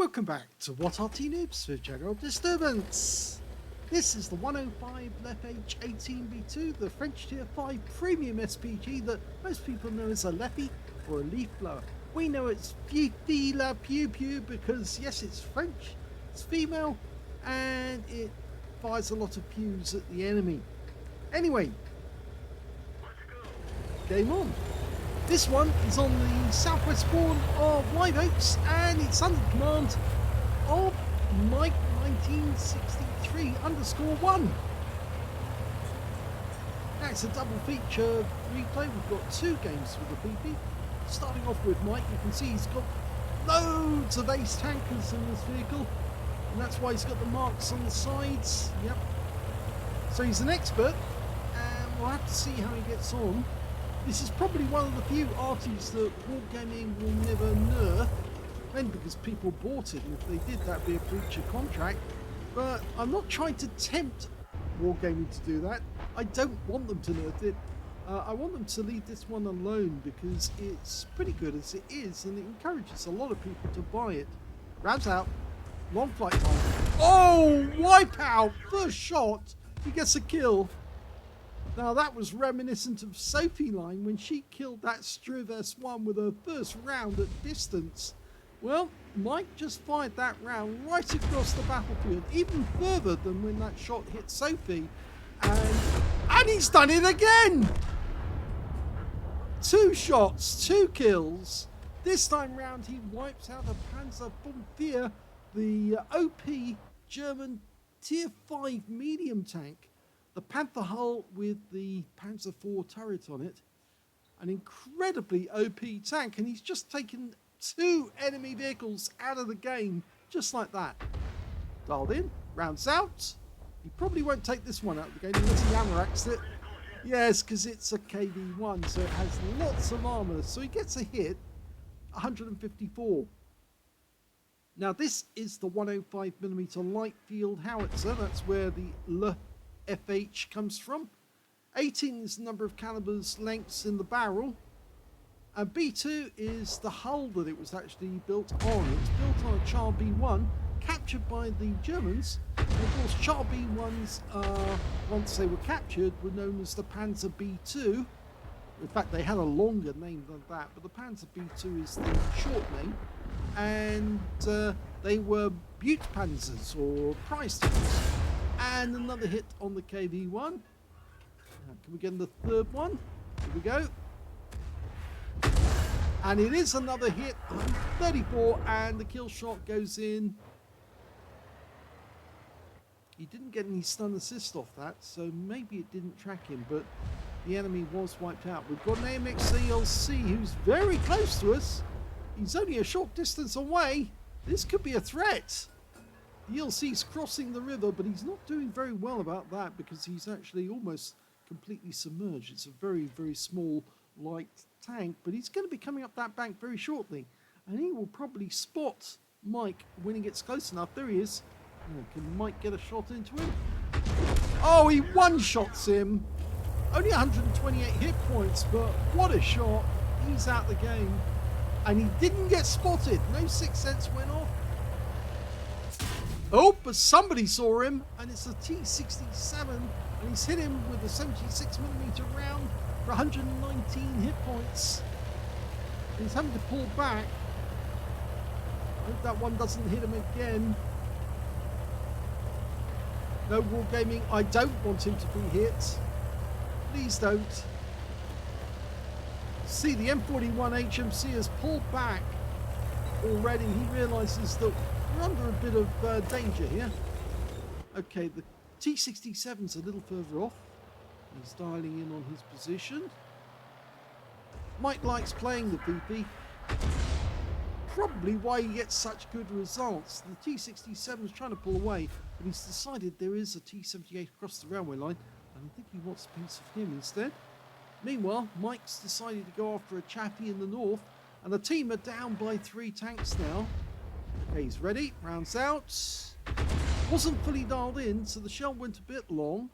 Welcome back to What Arty Noobs with General Disturbance. This is the 105 leFH18B2, the French Tier 5 premium SPG that most people know as a leFhy or a leaf blower. We know it's Fifi la Pew Pew because yes, it's French, it's female, and it fires a lot of pews at the enemy. Anyway, game on. This one is on the southwest spawn of leFH and it's under the command of Mike1963_1. Now it's a double feature replay. We've got two games with the PP. Starting off with Mike, you can see he's got loads of ace tankers in this vehicle, and that's why he's got the marks on the sides. Yep. So he's an expert, and we'll have to see how he gets on. This is probably one of the few Artys that Wargaming will never nerf, mainly because people bought it, and if they did, that'd be a breach of contract. But I'm not trying to tempt Wargaming to do that. I don't want them to nerf it. I want them to leave this one alone because it's pretty good as it is, and it encourages a lot of people to buy it. Rounds out, long flight time. Oh, wipeout! First shot, he gets a kill. Now that was reminiscent of Sophie Line when she killed that Struve S1 with her first round at distance. Well, Mike just fired that round right across the battlefield, even further than when that shot hit Sophie. And he's done it again! 2 shots, 2 kills. This time round he wipes out a Panzer IV, the OP German Tier 5 medium tank. The Panther hull with the Panzer IV turret on it. An incredibly OP tank, and he's just taken 2 enemy vehicles out of the game, just like that. Dialed in, rounds out. He probably won't take this one out of the game unless he hammeraxed it. Yes, because it's a KV-1, so it has lots of armour. So he gets a hit, 154. Now this is the 105mm light field howitzer. That's where the leFH comes from. 18 is the number of calibers lengths in the barrel, and B2 is the hull that it was actually built on. It's built on a Char B1 captured by the Germans, and of course Char B1s once they were captured were known as the Panzer B2. In fact, they had a longer name than that, but the Panzer B2 is the short name, and they were Butte Panzers or prize tanks. And another hit on the KV-1. Can we get the third one? Here we go. And it is another hit, 34, and the kill shot goes in. He didn't get any stun assist off that, so maybe it didn't track him, but the enemy was wiped out. We've got an AMX ELC who's very close to us. He's only a short distance away. This could be a threat. The ELC's crossing the river, but he's not doing very well about that because he's actually almost completely submerged. It's a very, very small, light tank, but he's going to be coming up that bank very shortly, and he will probably spot Mike when he gets close enough. There he is. Oh, can Mike get a shot into him? Oh, he one-shots him. Only 128 hit points, but what a shot. He's out the game, and he didn't get spotted. No sixth sense went off. Oh, but somebody saw him, and it's a T67, and he's hit him with a 76mm round for 119 hit points. And he's having to pull back. I hope that one doesn't hit him again. No, Wargaming, I don't want him to be hit. Please don't. See, the M41 HMC has pulled back already. He realises that we're under a bit of danger here. Okay, the T67's a little further off. He's dialing in on his position. Mike likes playing the PP. Probably why he gets such good results. The T67's trying to pull away, but he's decided there is a T78 across the railway line, and I think he wants a piece of him instead. Meanwhile, Mike's decided to go after a chappie in the north, and the team are down by 3 tanks now. Okay, he's ready, rounds out. Wasn't fully dialed in, so the shell went a bit long,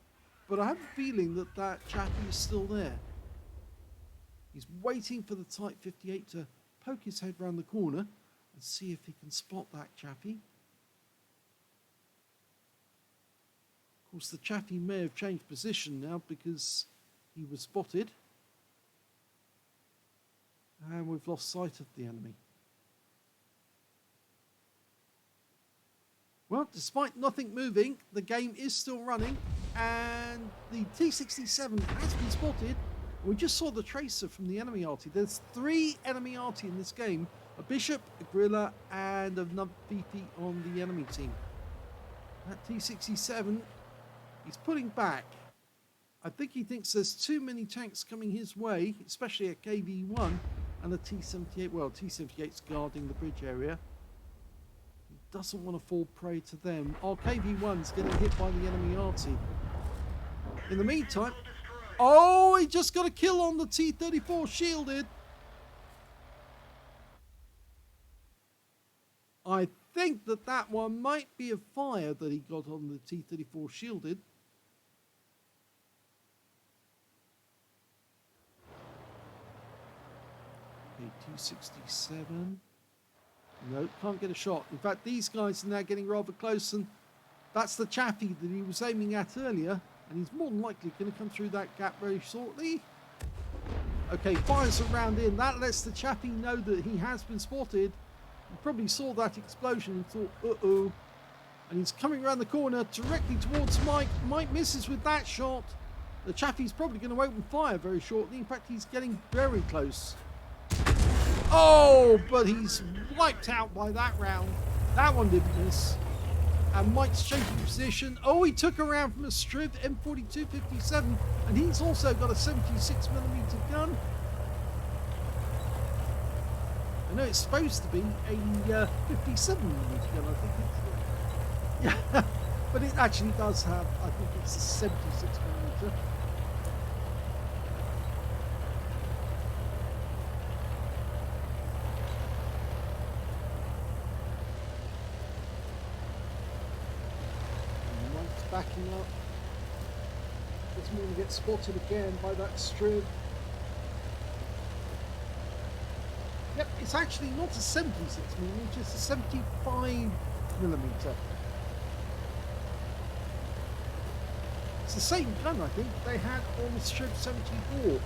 but I have a feeling that that chappie is still there. He's waiting for the Type 58 to poke his head round the corner, and see if he can spot that chappie. Of course, the chappie may have changed position now because he was spotted. And we've lost sight of the enemy. Well, despite nothing moving, the game is still running, and the T67 has been spotted. We just saw the tracer from the enemy Arty. There's 3 enemy Arty in this game: a bishop, a gorilla, and another VP on the enemy team. That T67, he's pulling back. I think he thinks there's too many tanks coming his way, especially at KV1 and the T78. Well, T78's guarding the bridge area. He doesn't want to fall prey to them. Oh, KV1's getting hit by the enemy Arty. In the meantime, oh, he just got a kill on the T-34 shielded. I think that one might be a fire that he got on the T-34 shielded. Okay, T-67. No, can't get a shot. In fact, these guys are now getting rather close, and that's the chappie that he was aiming at earlier, and he's more than likely going to come through that gap very shortly. Okay, fires a round in. That lets the chappie know that he has been spotted. He probably saw that explosion and thought, uh-oh. And he's coming around the corner directly towards Mike. Mike misses with that shot. The chappie's probably going to open fire very shortly. In fact, he's getting very close. Oh, but he's wiped out by that round. That one didn't miss. And Mike's changing position. Oh, he took a round from a Striv M4257, and he's also got a 76mm gun. I know it's supposed to be a 57mm gun, I think it's. Yeah, but it actually does have, I think it's a 76mm. Backing up. Doesn't want to get spotted again by that Striv. Yep, it's actually not a 76mm, it's a 75mm. It's the same gun, I think, they had on the Striv 74.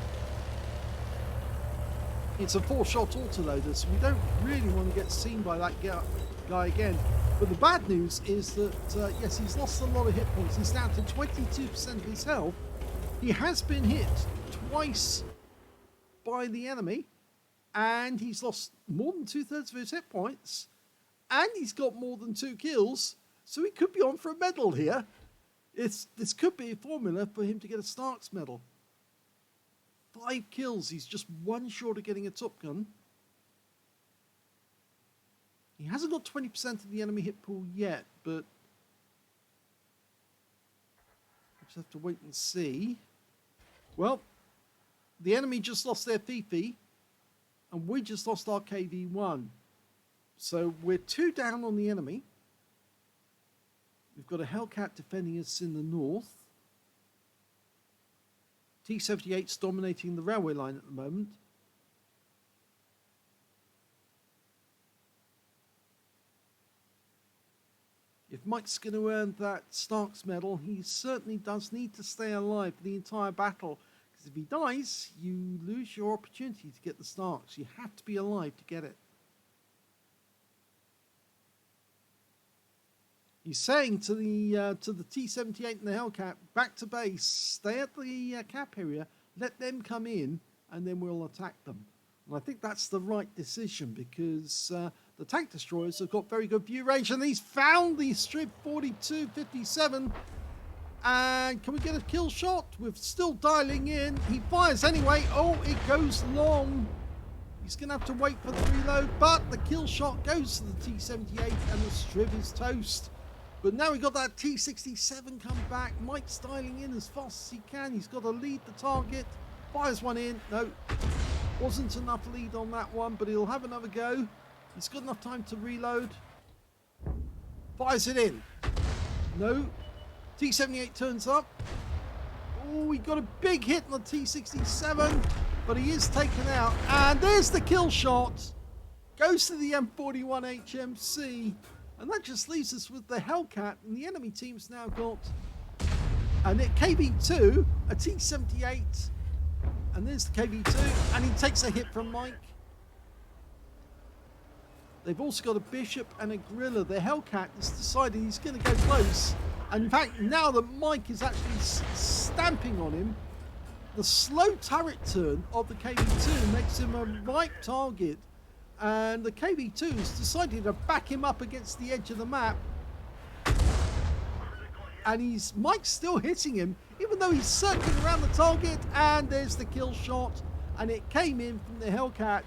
It's a 4-shot autoloader, so we don't really want to get seen by that guy again. But the bad news is that, yes, he's lost a lot of hit points. He's down to 22% of his health. He has been hit twice by the enemy, and he's lost more than 2/3 of his hit points, and he's got more than 2 kills, so he could be on for a medal here. This could be a formula for him to get a Stark's medal. 5 kills, he's just 1 short of getting a Top Gun. He hasn't got 20% of the enemy hit pool yet, but we just have to wait and see. Well, the enemy just lost their Fifi, and we just lost our KV1. So we're 2 down on the enemy. We've got a Hellcat defending us in the north. T-78's dominating the railway line at the moment. If Mike's going to earn that Stark's medal, he certainly does need to stay alive for the entire battle. Because if he dies, you lose your opportunity to get the Starks. You have to be alive to get it. He's saying to the T-78 and the Hellcat, back to base, stay at the cap area, let them come in, and then we'll attack them. And I think that's the right decision, because the tank destroyers have got very good view range, and he's found the Striv 4257. And can we get a kill shot? We're still dialing in. He fires anyway. Oh, it goes long. He's going to have to wait for the reload, but the kill shot goes to the T-78, and the Striv is toast. But now we've got that T-67 come back. Mike's dialing in as fast as he can. He's got to lead the target. Fires one in. No, wasn't enough lead on that one, but he'll have another go. He's got enough time to reload. Fires it in. No. T-78 turns up. Oh, he got a big hit on the T-67, but he is taken out. And there's the kill shot. goes to the M41 HMC, and that just leaves us with the Hellcat, and the enemy team's now got a KB2, a T78, and there's the KB2, and he takes a hit from Mike. They've also got a Bishop and a Gorilla. The Hellcat has decided he's going to go close. And in fact, now that Mike is actually stamping on him, the slow turret turn of the KB2 makes him a ripe target. And the KB2 has decided to back him up against the edge of the map. And Mike's still hitting him, even though he's circling around the target. And there's the kill shot. And it came in from the Hellcat.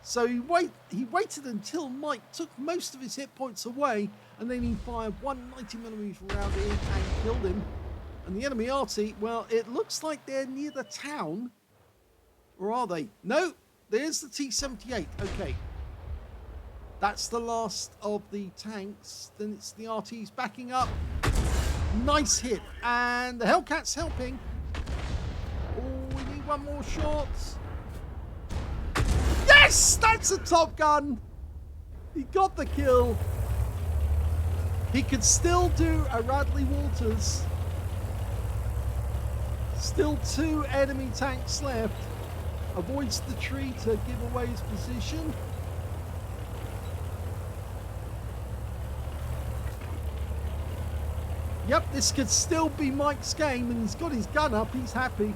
So he waited until Mike took most of his hit points away, and then he fired one 90mm round in and killed him. And the enemy Arty, well, it looks like they're near the town. Or are they? No, there's the T78. Okay. That's the last of the tanks. Then it's the Arty's backing up. Nice hit. And the Hellcat's helping. Oh, we need one more shot. Yes, that's a Top Gun. He got the kill. He could still do a Radley Walters. Still 2 enemy tanks left. Avoids the tree to give away his position. Yep, this could still be Mike's game, and he's got his gun up. He's happy.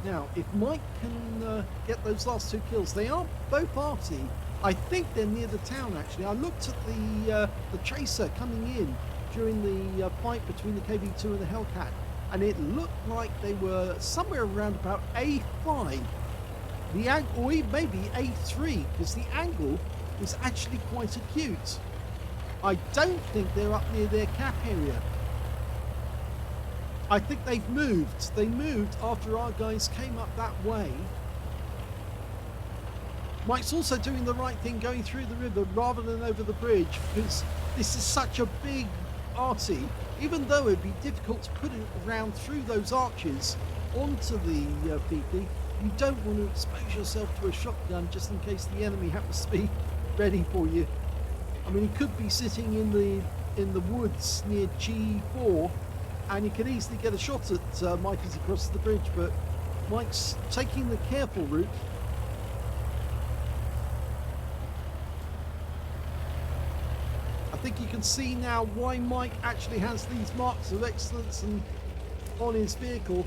Now, if Mike can get those last 2 kills, they are both Arty. I think they're near the town, actually. I looked at the tracer coming in during the fight between the KB2 and the Hellcat, and it looked like they were somewhere around about A5, or even maybe A3, because the angle was actually quite acute. I don't think they're up near their cap area. I think they've moved. They moved after our guys came up that way. Mike's also doing the right thing, going through the river rather than over the bridge, because this is such a big Arty. Even though it'd be difficult to put it around through those arches onto the BP, you don't want to expose yourself to a shotgun just in case the enemy happens to be ready for you. I mean, he could be sitting in the woods near G4, and you could easily get a shot at Mike as he crosses the bridge, but Mike's taking the careful route. I think you can see now why Mike actually has these marks of excellence on his vehicle.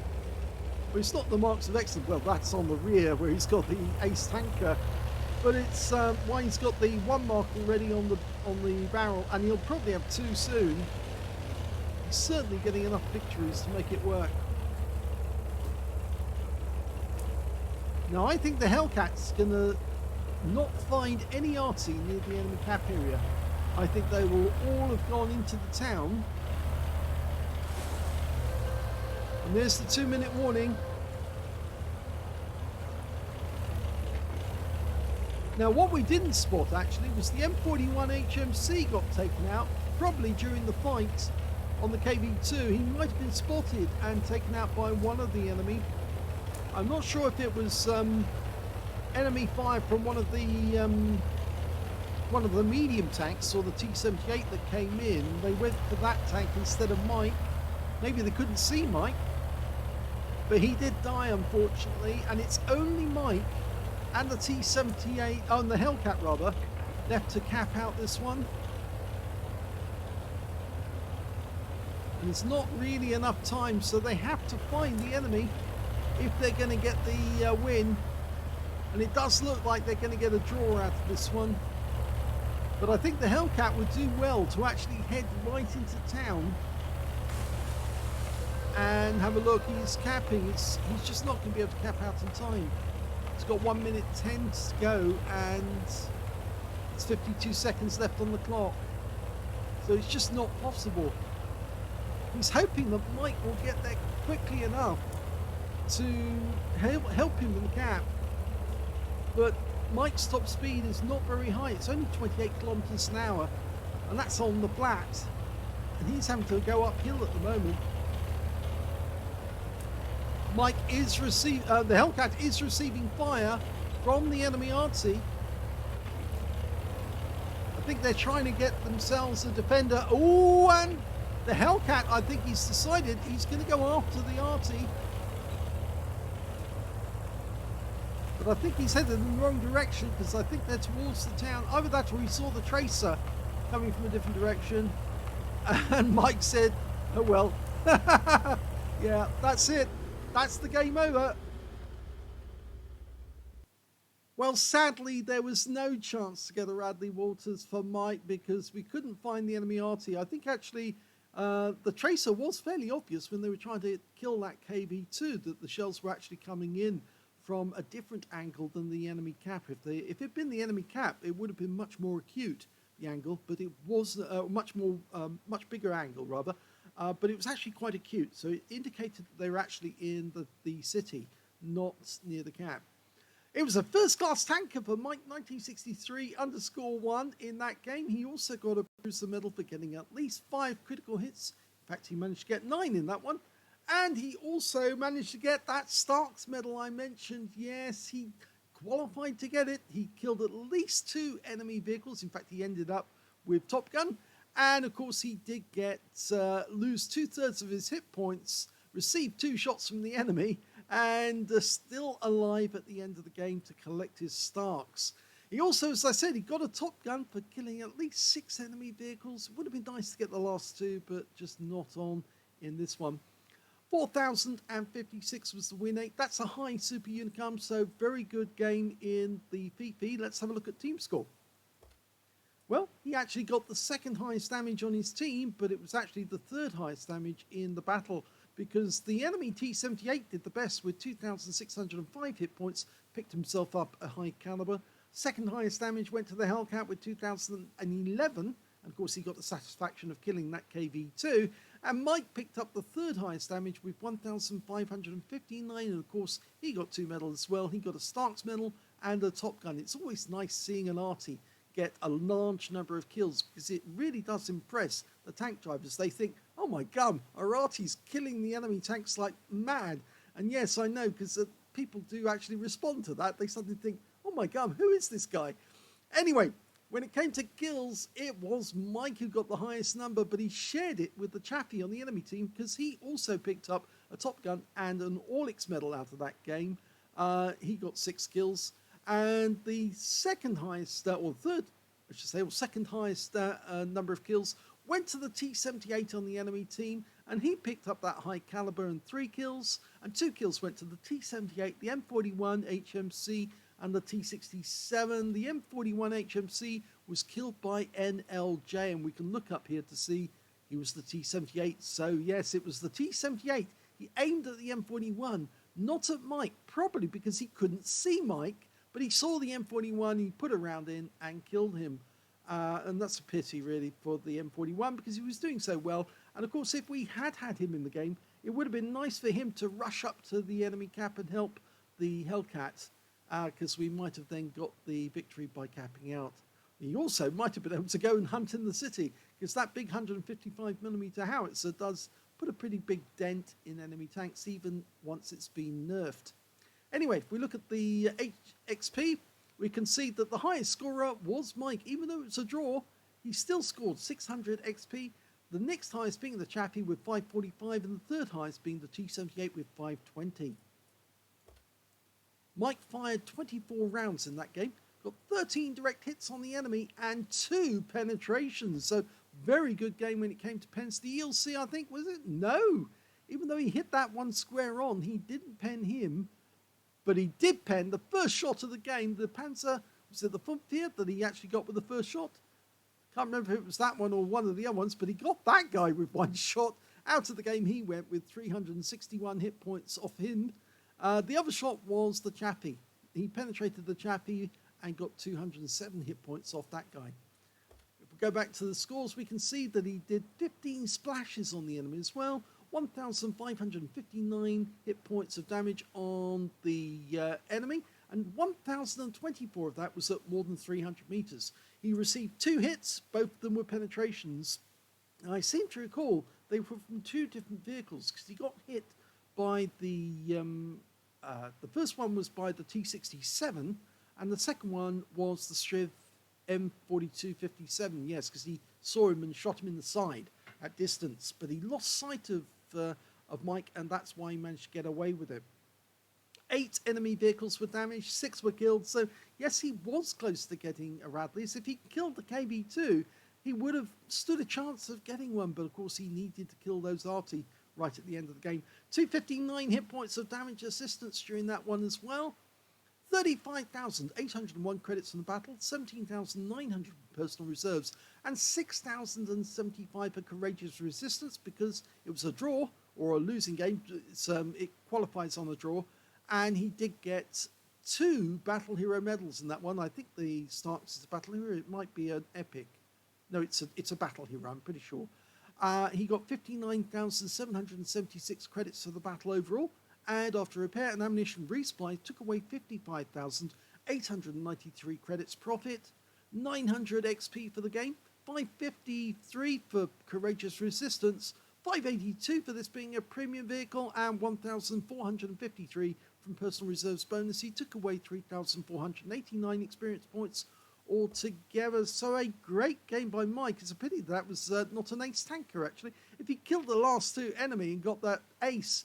Well, it's not the marks of excellence, well, that's on the rear where he's got the ace tanker, but it's why he's got the 1 mark already on the barrel, and he'll probably have 2 soon. He's certainly getting enough victories to make it work. Now, I think the Hellcat's gonna not find any Arty near the enemy cap area. I think they will all have gone into the town. And there's the 2-minute warning. Now, what we didn't spot actually was the M41 HMC got taken out, probably during the fight on the KB2. He might have been spotted and taken out by one of the enemy. I'm not sure if it was enemy fire from one of the medium tanks or the T78 that came in. They went for that tank instead of Mike. Maybe they couldn't see Mike, but he did die unfortunately, and it's only Mike and the T78, oh, and the Hellcat rather, left to cap out this one. And it's not really enough time, so they have to find the enemy if they're going to get the win. And it does look like they're going to get a draw out of this one. But I think the Hellcat would do well to actually head right into town and have a look. He's capping. He's just not going to be able to cap out in time. He's got 1 minute 10 to go, and it's 52 seconds left on the clock. So it's just not possible. He's hoping that Mike will get there quickly enough to help him in the cap. But Mike's top speed is not very high. It's only 28 kilometers an hour, and that's on the flat. And he's having to go uphill at the moment. Mike is receiving, the Hellcat is receiving fire from the enemy Arty. I think they're trying to get themselves a defender. Oh, and the Hellcat, I think he's decided he's going to go after the Arty. But I think he's headed in the wrong direction because I think they're towards the town. Either that or he saw the tracer coming from a different direction. And Mike said, oh well. Yeah, that's it. That's the game over. Well, sadly, there was no chance to get a Radley Walters for Mike because we couldn't find the enemy Arty. I think actually the tracer was fairly obvious when they were trying to kill that KV2, that the shells were actually coming in from a different angle than the enemy cap. If it had been the enemy cap, it would have been much more acute, the angle, but it was a much bigger angle rather. But it was actually quite acute, so it indicated that they were actually in the city, not near the cap. It was a first-class tanker for Mike 1963_1 in that game. He also got a Bruiser medal for getting at least 5 critical hits. In fact, he managed to get 9 in that one. And he also managed to get that Starks medal I mentioned. Yes, he qualified to get it. He killed at least 2 enemy vehicles. In fact, he ended up with Top Gun. And, of course, he did get lose 2/3 of his hit points, received 2 shots from the enemy, and still alive at the end of the game to collect his Starks. He also, as I said, he got a Top Gun for killing at least 6 enemy vehicles. It would have been nice to get the last 2, but just not on in this one. 4,056 was the win rate. That's a high Super Unicum, so very good game in the FIFI. Let's have a look at team score. Well, he actually got the 2nd highest damage on his team, but it was actually the 3rd highest damage in the battle because the enemy T-78 did the best with 2,605 hit points, picked himself up a high caliber. 2nd highest damage went to the Hellcat with 2,011, and of course he got the satisfaction of killing that KV2. And Mike picked up the 3rd highest damage with 1,559, and of course he got 2 medals as well. He got a Starks medal and a Top Gun. It's always nice seeing an Arty get a large number of kills because it really does impress the tank drivers. They think, oh my god, our Arty's killing the enemy tanks like mad. And yes, I know, because people do actually respond to that. They suddenly think, oh my god, who is this guy? Anyway, when it came to kills, it was Mike who got the highest number, but he shared it with the Chaffee on the enemy team because he also picked up a Top Gun and an All-X medal out of that game. He got 6 kills. And the 2nd highest, or 3rd, I should say, or 2nd highest number of kills went to the T-78 on the enemy team, and he picked up that high caliber and 3 kills, and 2 kills went to the T-78, the M41 HMC, and the T-67. The M41 HMC was killed by NLJ, and we can look up here to see he was the T-78. So yes, it was the T-78. He aimed at the M41, not at Mike, probably because he couldn't see Mike. But he saw the M41, he put a round in and killed him. And that's a pity, really, for the M41 because he was doing so well. And, of course, if we had had him in the game, it would have been nice for him to rush up to the enemy cap and help the Hellcat because we might have then got the victory by capping out. He also might have been able to go and hunt in the city because that big 155mm howitzer does put a pretty big dent in enemy tanks even once it's been nerfed. Anyway, if we look at the XP, we can see that the highest scorer was Mike. Even though it's a draw, he still scored 600 XP. The next highest being the Chappie with 545, and the 3rd highest being the T-78 with 520. Mike fired 24 rounds in that game, got 13 direct hits on the enemy, and 2 penetrations. So, very good game when it came to pens. The ELC, I think, was it? No! Even though he hit that one square on, he didn't pen him. But he did pen the first shot of the game. The Panzer, was it the Fumfier that he actually got with the first shot? Can't remember if it was that one or one of the other ones, but he got that guy with 1 shot. Out of the game he went with 361 hit points off him. The other shot was the Chappie. He penetrated the Chappie and got 207 hit points off that guy. If we go back to the scores, we can see that he did 15 splashes on the enemy as well. 1,559 hit points of damage on the enemy, and 1,024 of that was at more than 300 meters. He received 2 hits, both of them were penetrations. And I seem to recall they were from 2 different vehicles because he got hit by the first one was by the T67, and the second one was the Striv M4257. Yes, because he saw him and shot him in the side at distance, but he lost sight of Mike, and that's why he managed to get away with it. 8 enemy vehicles were damaged, 6 were killed, so yes, he was close to getting a Radley's. If he killed the KB2, he would have stood a chance of getting one, but of course he needed to kill those Arty right at the end of the game. 259 hit points of damage assistance during that one as well. 35,801 credits in the battle, 17,900 personal reserves, and 6,075 for courageous resistance, because it was a draw or a losing game. It qualifies on a draw, and he did get 2 battle hero medals in that one. I think the Starks is a battle hero. It might be an epic. No, it's a battle hero, I'm pretty sure. He got 59,776 credits for the battle overall, and after repair and ammunition resupply, took away 55,893 credits profit, 900 XP for the game, 553 for courageous resistance, 582 for this being a premium vehicle, and 1,453 from personal reserves bonus. He took away 3,489 experience points altogether. So a great game by Mike. It's a pity that was not an ace tanker, actually. If he killed the last 2 enemy and got that ace,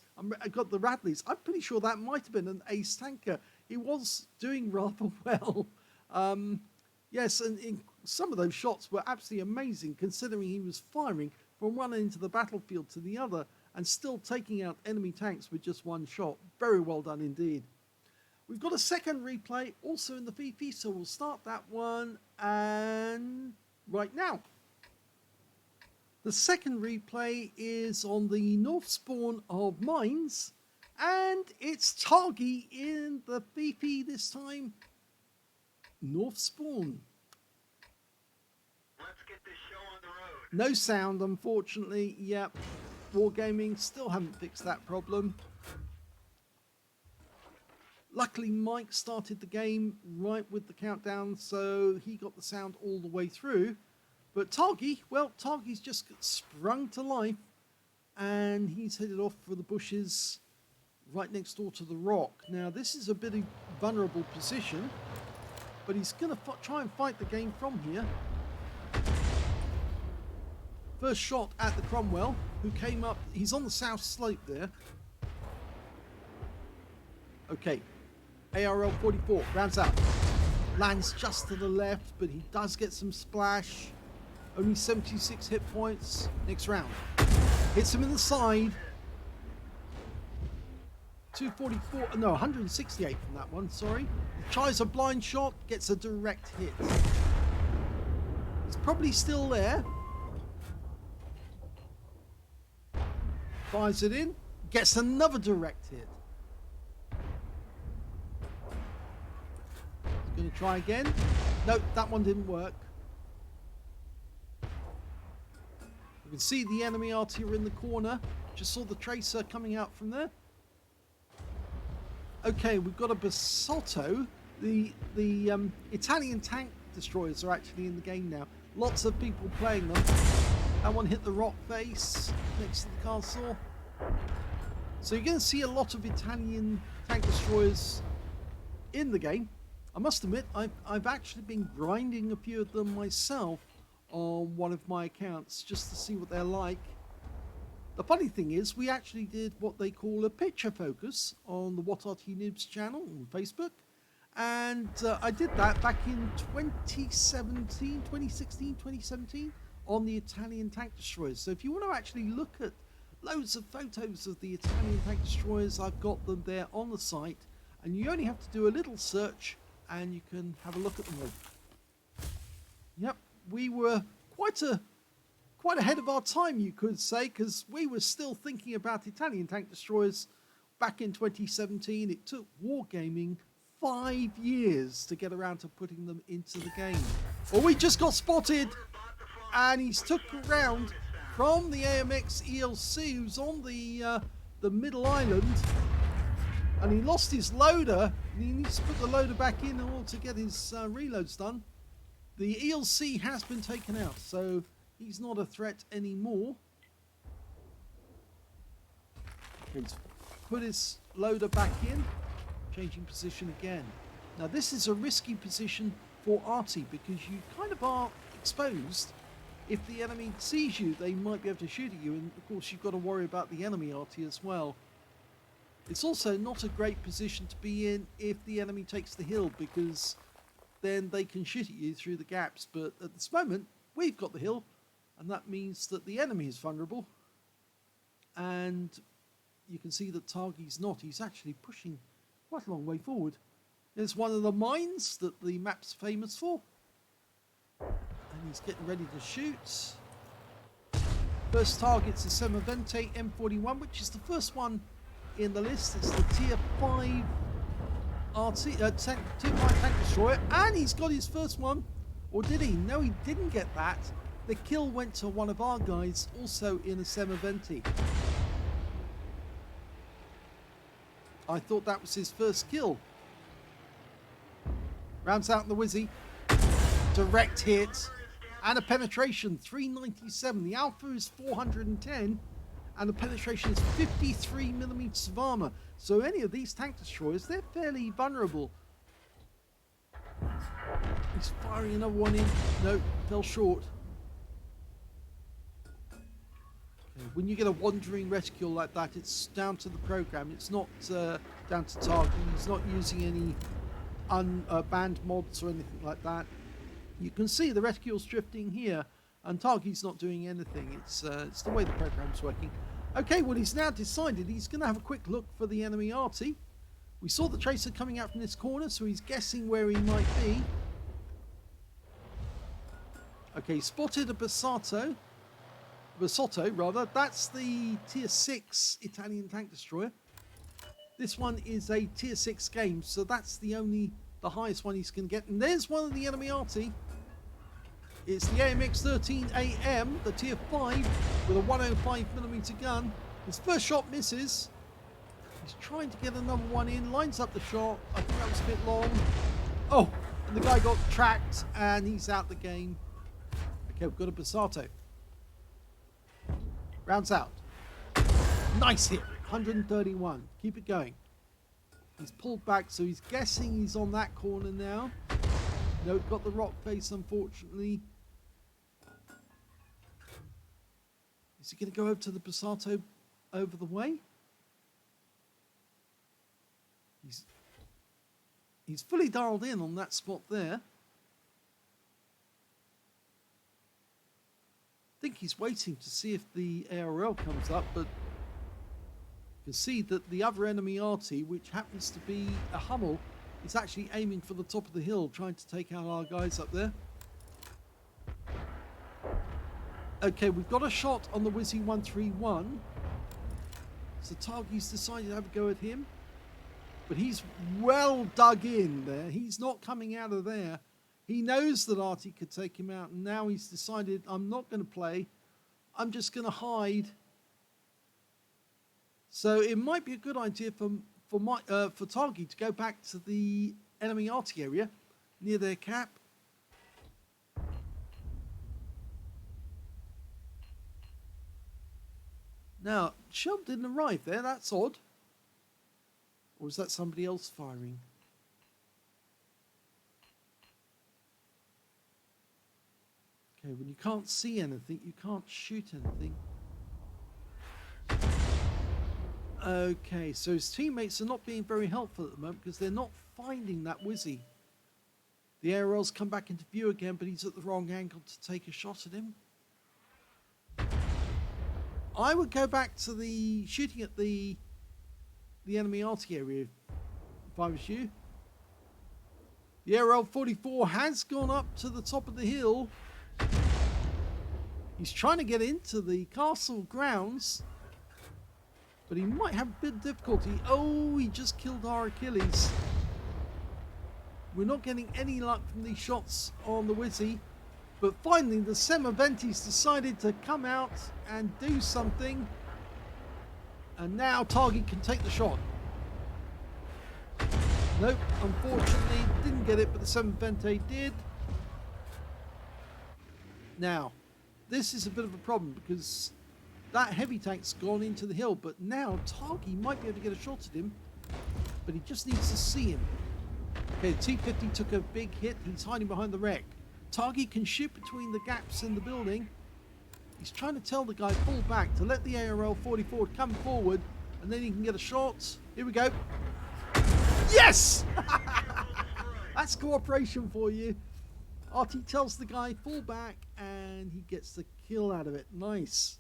got the Radleys, I'm pretty sure that might have been an ace tanker. He was doing rather well. Yes, and some of those shots were absolutely amazing, considering he was firing from one end of the battlefield to the other and still taking out enemy tanks with just 1 shot. Very well done indeed. We've got a second replay also in the VP, so we'll start that one and right now. The second replay is on the north spawn of mines, and it's targy in the VP this time. North spawn. Let's get this show on the road. No sound, unfortunately. Yep. Wargaming still haven't fixed that problem. Luckily, Mike started the game right with the countdown, so he got the sound all the way through. But Targy, well, Targy's just sprung to life, and he's headed off for the bushes right next door to the rock. Now, this is a bit of vulnerable position, but he's going to try and fight the game from here. First shot at the Cromwell, who came up. He's on the south slope there. Okay. ARL 44 rounds out, lands just to the left, but he does get some splash. Only 76 hit points. Next round, hits him in the side. 244, no, 168 from that one. Sorry, he tries a blind shot, gets a direct hit. It's probably still there. Fires it in, gets another direct hit. Going to try again. Nope, that one didn't work. You can see the enemy artillery in the corner. Just saw the tracer coming out from there. Okay, we've got a Basotto. The Italian tank destroyers are actually in the game now. Lots of people playing them. That one hit the rock face next to the castle. So you're going to see a lot of Italian tank destroyers in the game. I must admit, I've actually been grinding a few of them myself on one of my accounts just to see what they're like. The funny thing is, we actually did what they call a picture focus on the What Arty Noobs channel on Facebook. And I did that back in 2016, 2017 on the Italian tank destroyers. So if you want to actually look at loads of photos of the Italian tank destroyers, I've got them there on the site. And you only have to do a little search and you can have a look at them all. Yep, we were quite ahead of our time, you could say, because we were still thinking about Italian tank destroyers back in 2017. It took Wargaming 5 years to get around to putting them into the game. Well, we just got spotted, and he's took around from the AMX ELC, who's on the middle island. And he lost his loader, and he needs to put the loader back in order to get his reloads done. The ELC has been taken out, so he's not a threat anymore. He's put his loader back in, changing position again. Now this is a risky position for Arty because you kind of are exposed. If the enemy sees you, they might be able to shoot at you, and of course you've got to worry about the enemy Arty as well. It's also not a great position to be in if the enemy takes the hill, because then they can shoot at you through the gaps. But at this moment, we've got the hill, and that means that the enemy is vulnerable. And you can see that Targy's not. He's actually pushing quite a long way forward. There's one of the mines that the map's famous for. And he's getting ready to shoot. First target's the Semavente M41, which is the first one in the list. It's the tier 5 Arty, tier 5 tank destroyer, and he's got his first one. Or did he? No, he didn't get that. The kill went to one of our guys, also in a Semavente. I thought that was his first kill. Rounds out in the Wizzy. Direct hit. And a penetration, 397. The alpha is 410. And the penetration is 53 millimeters of armor. So any of these tank destroyers, they're fairly vulnerable. He's firing another one in. No, fell short. When you get a wandering reticule like that, it's down to the program. It's not down to target. He's not using any unbanned mods or anything like that. You can see the reticule's drifting here, and Targy's not doing anything. It's the way the program's working. Okay, well, he's now decided he's going to have a quick look for the enemy Arty. We saw the tracer coming out from this corner, so he's guessing where he might be. Okay, spotted a Basotto, rather. That's the tier 6 Italian tank destroyer. This one is a tier 6 game, so that's the highest one he's going to get. And there's one of the enemy Arty. It's the AMX-13AM, the tier 5, with a 105mm gun. His first shot misses. He's trying to get another one in, lines up the shot. I think that was a bit long. Oh, and the guy got tracked, and he's out the game. Okay, we've got a Basotto. Rounds out. Nice hit, 131. Keep it going. He's pulled back, so he's guessing he's on that corner now. No, got the rock face, unfortunately. Is he going to go over to the Basotto over the way? He's fully dialed in on that spot there. I think he's waiting to see if the ARL comes up, but you can see that the other enemy Arty, which happens to be a Hummel, is actually aiming for the top of the hill, trying to take out our guys up there. Okay, we've got a shot on the Wizzy 131. So Targy's decided to have a go at him. But he's well dug in there. He's not coming out of there. He knows that Arty could take him out, and now he's decided, I'm not going to play. I'm just going to hide. So it might be a good idea for Targy to go back to the enemy Arty area near their cap. Now, shell didn't arrive there. That's odd. Or is that somebody else firing? Okay, when you can't see anything, you can't shoot anything. Okay, so his teammates are not being very helpful at the moment because they're not finding that Wizzy. The ARL's come back into view again, but he's at the wrong angle to take a shot at him. I would go back to the shooting at the enemy Arty area if I was you. The ARL 44 has gone up to the top of the hill. He's trying to get into the castle grounds, but he might have a bit of difficulty. Oh, he just killed our Achilles. We're not getting any luck from these shots on the Wizzy. But finally, the Semavente's decided to come out and do something. And now Targy can take the shot. Nope, unfortunately, didn't get it, but the Semavente did. Now, this is a bit of a problem because that heavy tank's gone into the hill, but now targy might be able to get a shot at him, but he just needs to see him. Okay, T-50 took a big hit. He's hiding behind the wreck. targy can shoot between the gaps in the building. He's trying to tell the guy pull back to let the ARL-44 come forward, and then he can get a shot. Here we go. Yes! That's cooperation for you. Arty tells the guy fall back, and he gets the kill out of it. Nice.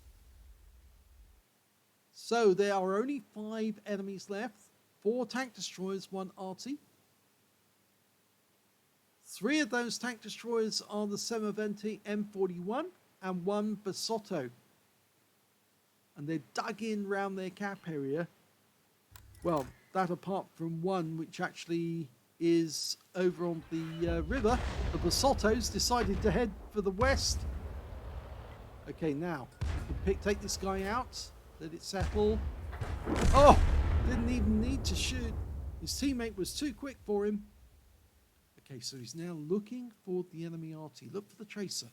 So there are only 5 enemies left. 4 tank destroyers, 1 Arty. 3 of those tank destroyers are the Semaventi M41 and 1 Basotto. And they're dug in round their cap area. Well, that apart from 1 which actually is over on the river. The Basottos decided to head for the west. Okay, now we can take this guy out. Let it settle. Oh! Didn't even need to shoot. His teammate was too quick for him. Okay, so he's now looking for the enemy Arty. Look for the tracer.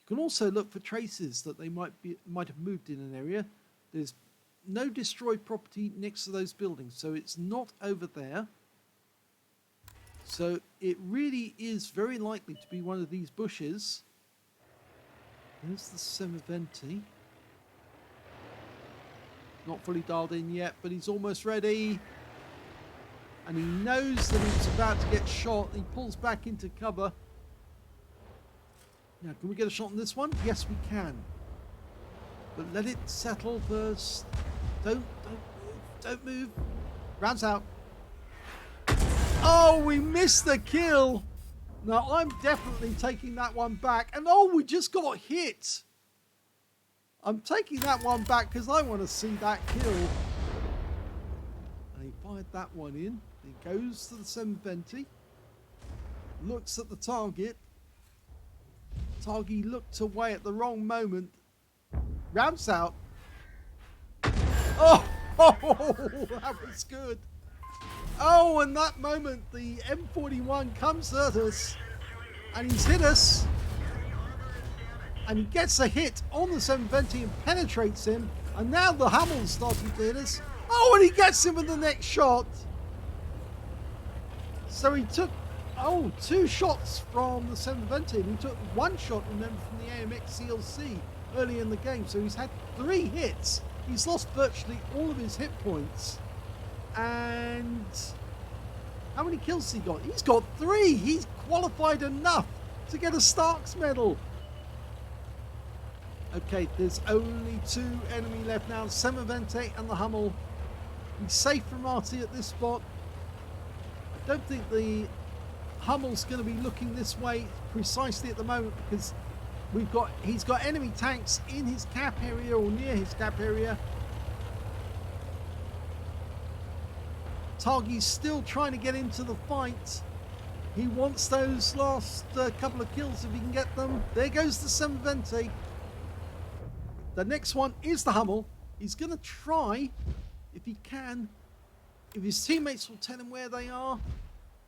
You can also look for traces that they might have moved in an area. There's no destroyed property next to those buildings, so it's not over there. So it really is very likely to be one of these bushes. There's the Semaventi. Not fully dialed in yet, but he's almost ready. And he knows that he's about to get shot. He pulls back into cover. Now, can we get a shot on this one? Yes, we can. But let it settle first. Don't move. Rounds out. Oh, we missed the kill. Now, I'm definitely taking that one back. And oh, we just got hit. I'm taking that one back because I want to see that kill. And he fired that one in. He goes to the Semaventi. Looks at the target. Target looked away at the wrong moment. Rounds out. Oh, that was good. Oh, and that moment the M41 comes at us and he's hit us. And he gets a hit on the Semaventi and penetrates him. And now the Hamill's starting to hit us. Oh, and he gets him with the next shot. So he took, 2 shots from the Semaventi. And he took 1 shot, remember, from the AMX CLC early in the game. So he's had 3 hits. He's lost virtually all of his hit points. And how many kills has he got? He's got 3. He's qualified enough to get a Stark's medal. Okay, there's only 2 enemy left now, Semaventi and the Hummel. He's safe from Arty at this spot. I don't think the Hummel's going to be looking this way precisely at the moment because he's got enemy tanks in his cap area or near his cap area. Targy's still trying to get into the fight. He wants those last couple of kills if he can get them. There goes the Semaventi. The next one is the Hummel. He's going to try, if he can, if his teammates will tell him where they are,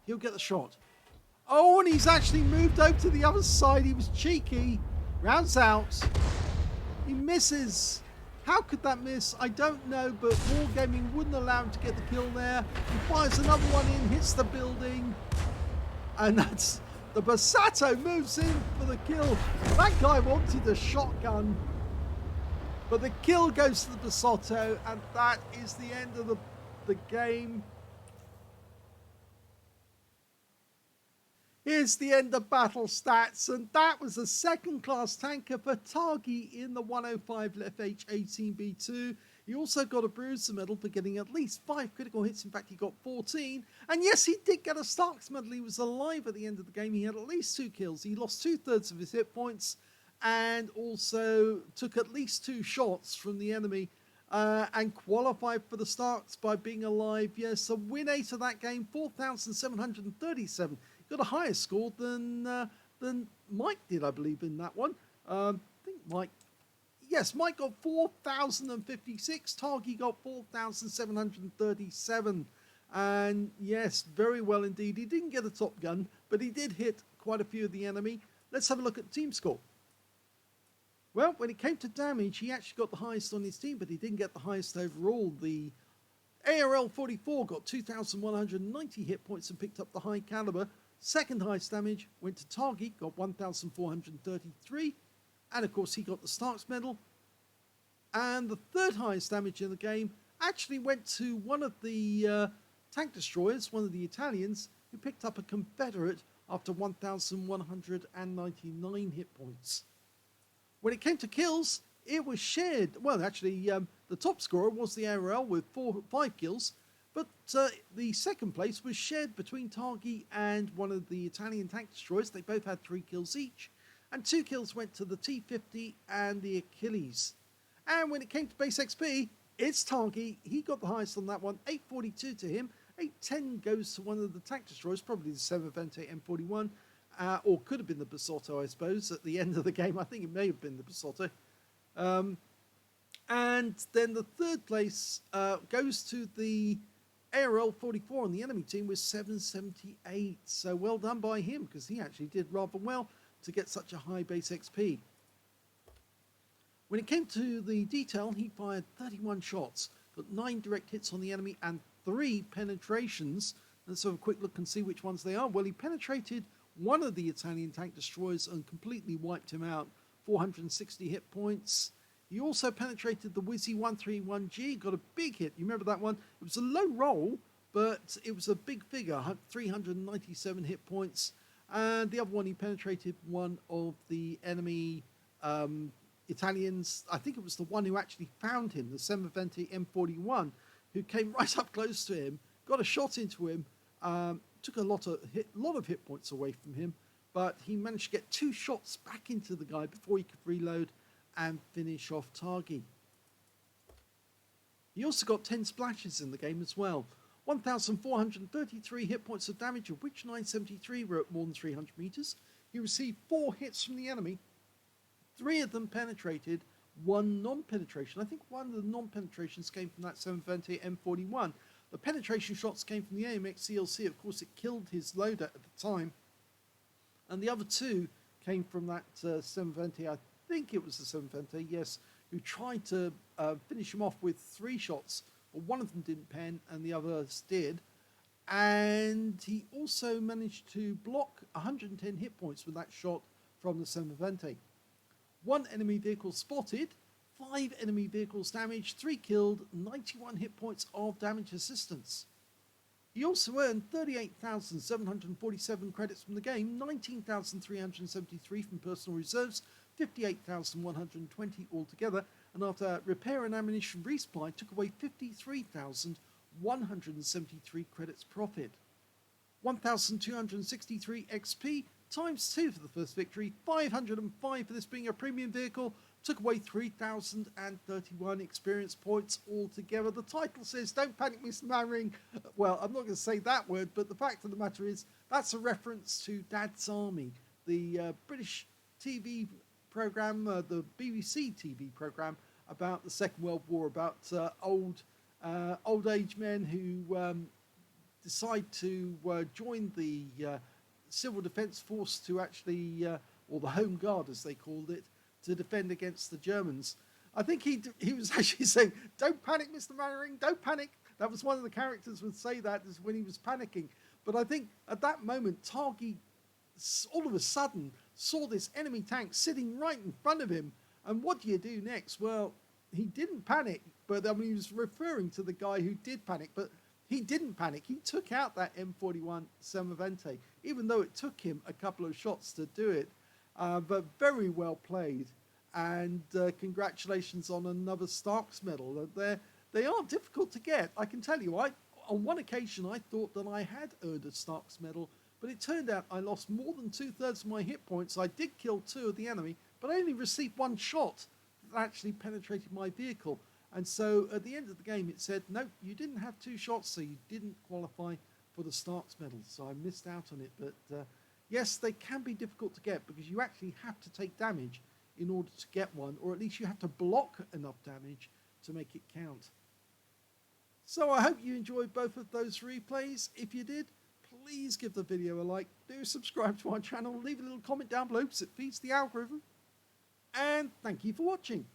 he'll get the shot. Oh, and he's actually moved over to the other side. He was cheeky. Rounds out. He misses. How could that miss? I don't know, but Wargaming wouldn't allow him to get the kill there. He fires another one in, hits the building. And that's... the Basotto moves in for the kill. That guy wanted a shotgun. But the kill goes to the Basotto, and that is the end of the game. Here's the end of battle stats, and that was a second-class tanker for targy in the 105 leFH18B2. He also got a Bruiser medal for getting at least 5 critical hits. In fact, he got 14. And yes, he did get a Stark's medal. He was alive at the end of the game. He had at least 2 kills. He lost 2/3 of his hit points and also took at least 2 shots from the enemy and qualified for the Starks by being alive. Yes, a win 8 of that game, 4,737. Got a higher score than Mike did, I believe, in that one. I think Mike got 4,056. Targy got 4,737. And yes, very well indeed. He didn't get a top gun, but he did hit quite a few of the enemy. let's have a look at the team score. Well, when it came to damage, he actually got the highest on his team, but he didn't get the highest overall. The ARL-44 got 2,190 hit points and picked up the high caliber. Second highest damage went to targy, got 1,433. And of course, he got the Stark's medal. And the third highest damage in the game actually went to one of the tank destroyers, one of the Italians, who picked up a Confederate after 1,199 hit points. When it came to kills, it was shared. Well, actually, the top scorer was the ARL with 5 kills, but the second place was shared between targy and one of the Italian tank destroyers. They both had 3 kills each, and 2 kills went to the T50 and the Achilles. And when it came to base XP, it's targy. He got the highest on that one, 842 to him. 810 goes to one of the tank destroyers, probably the Semavente M41. Or could have been the Basotto, I suppose, at the end of the game. I think it may have been the Basotto. And then the third place goes to the ARL-44 on the enemy team with 778. So well done by him, because he actually did rather well to get such a high base XP. When it came to the detail, he fired 31 shots, got 9 direct hits on the enemy and 3 penetrations. Let's have a quick look and see which ones they are. Well, he penetrated one of the Italian tank destroyers and completely wiped him out, 460 hit points. He also penetrated the Wizzy 131G, got a big hit. You remember that one? It was a low roll, but it was a big figure, 397 hit points. And the other one, he penetrated one of the enemy Italians. I think it was the one who actually found him, the Semavente M41, who came right up close to him, got a shot into him, took a lot of hit points away from him, but he managed to get 2 shots back into the guy before he could reload and finish off targy. He also got 10 splashes in the game as well. 1,433 hit points of damage, of which 973 were at more than 300 meters. He received 4 hits from the enemy. 3 of them penetrated, 1 non-penetration. I think one of the non-penetrations came from that Semavente M41. The penetration shots came from the AMX CLC. Of course, it killed his loader at the time. And the other 2 came from that Semavente, I think it was the Semavente, yes, who tried to finish him off with 3 shots. Well, one of them didn't pen and the others did. And he also managed to block 110 hit points with that shot from the Semavente. 1 enemy vehicle spotted, 5 enemy vehicles damaged, 3 killed, 91 hit points of damage assistance. He also earned 38,747 credits from the game, 19,373 from personal reserves, 58,120 altogether, and after repair and ammunition resupply took away 53,173 credits profit. 1,263 XP times 2 for the first victory, 505 for this being a premium vehicle, took away 3,031 experience points altogether. The title says, "Don't panic, Mr. Manring." Well, I'm not going to say that word, but the fact of the matter is, that's a reference to Dad's Army, the British TV program, the BBC TV program about the Second World War, about old age men who decide to join the Civil Defence Force to actually, or the Home Guard as they called it, to defend against the Germans. I think he was actually saying, "Don't panic, Mr. Mannering, don't panic." That was one of the characters would say that is when he was panicking. But I think at that moment, targy all of a sudden saw this enemy tank sitting right in front of him. And what do you do next? Well, he didn't panic, but I mean, he was referring to the guy who did panic, but he didn't panic. He took out that M41 Semavente, even though it took him a couple of shots to do it. But very well played, and congratulations on another Stark's medal. They are difficult to get, I can tell you. On one occasion I thought that I had earned a Stark's medal, but it turned out I lost more than 2/3 of my hit points. I did kill 2 of the enemy, but I only received 1 shot that actually penetrated my vehicle. And so at the end of the game it said, no, you didn't have 2 shots, so you didn't qualify for the Stark's medal. So I missed out on it, but yes, they can be difficult to get because you actually have to take damage in order to get one, or at least you have to block enough damage to make it count. So I hope you enjoyed both of those replays. If you did, please give the video a like, do subscribe to our channel, leave a little comment down below because it feeds the algorithm. And thank you for watching.